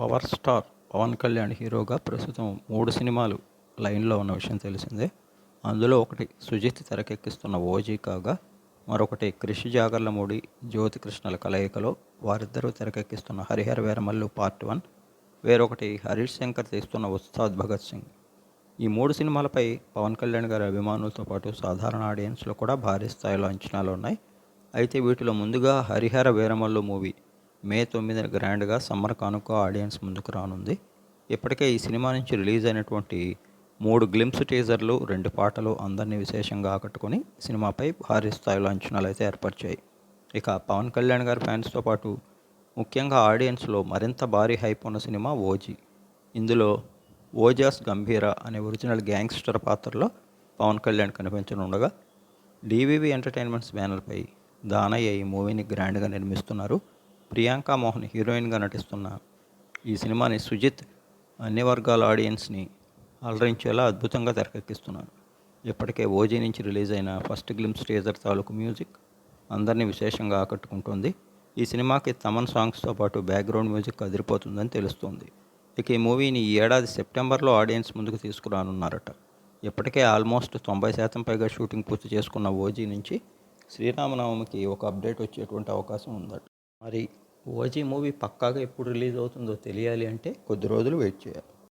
Power star Pawan Kalyan హీరోగా ప్రస్తుతం 3 సినిమాలు లైన్లో ఉన్న విషయం తెలిసిందే. అందులో ఒకటి సుజిత్ తెరకెక్కిస్తున్న ఓజీ కాగా, మరొకటి క్రిష్ జాగర్లమూడి జ్యోతికృష్ణల కలయికలో వారిద్దరూ తెరకెక్కిస్తున్న హరిహర వీరమల్లు పార్ట్ 1, వేరొకటి హరీష్ శంకర్ తీస్తున్న ఉస్తాద్ భగత్ సింగ్. ఈ 3 సినిమాలపై పవన్ కళ్యాణ్ గారి అభిమానులతో పాటు సాధారణ ఆడియన్స్లో కూడా భారీ స్థాయిలో అంచనాలు ఉన్నాయి. అయితే వీటిలో ముందుగా హరిహర వీరమల్లు మూవీ మే 9న గ్రాండ్గా సమ్మర్ కానుక ఆడియన్స్ ముందుకు రానుంది. ఇప్పటికే ఈ సినిమా నుంచి రిలీజ్ అయినటువంటి 3 గ్లింప్స్ టీజర్లు, 2 పాటలు అందరినీ విశేషంగా ఆకట్టుకొని సినిమాపై భారీ స్థాయిలో అంచనాలు అయితే ఏర్పరిచాయి. ఇక పవన్ కళ్యాణ్ గారి ఫ్యాన్స్తో పాటు ముఖ్యంగా ఆడియన్స్లో మరింత భారీ హైప్ ఉన్న సినిమా ఓజీ. ఇందులో ఓజాస్ గంభీర అనే ఒరిజినల్ గ్యాంగ్స్టర్ పాత్రలో పవన్ కళ్యాణ్ కనిపించనుండగా, డివివి ఎంటర్టైన్మెంట్స్ బ్యానర్పై దానయ్య ఈ మూవీని గ్రాండ్గా నిర్మిస్తున్నారు. ప్రియాంక మోహన్ హీరోయిన్గా నటిస్తున్న ఈ సినిమాని సుజిత్ అన్ని వర్గాల ఆడియన్స్ని అలరించేలా అద్భుతంగా తెరకెక్కిస్తున్నారు. ఇప్పటికే ఓజీ నుంచి రిలీజ్ అయిన ఫస్ట్ గ్లింప్స్ టీజర్ తాలూకు మ్యూజిక్ అందరినీ విశేషంగా ఆకట్టుకుంటోంది. ఈ సినిమాకి తమన్ సాంగ్స్తో పాటు బ్యాక్గ్రౌండ్ మ్యూజిక్ అదిరిపోతుందని తెలుస్తోంది. ఇక ఈ మూవీని ఈ ఏడాది సెప్టెంబర్లో ఆడియన్స్ ముందుకు తీసుకురానున్నారట. ఇప్పటికే ఆల్మోస్ట్ 90% పైగా షూటింగ్ పూర్తి చేసుకున్న ఓజీ నుంచి శ్రీరామనవమికి ఒక అప్డేట్ వచ్చేటువంటి అవకాశం ఉందట. మరి ఓజీ మూవీ పక్కాగా ఎప్పుడు రిలీజ్ అవుతుందో తెలియాలి అంటే కొద్ది రోజులు వెయిట్ చేయాలి.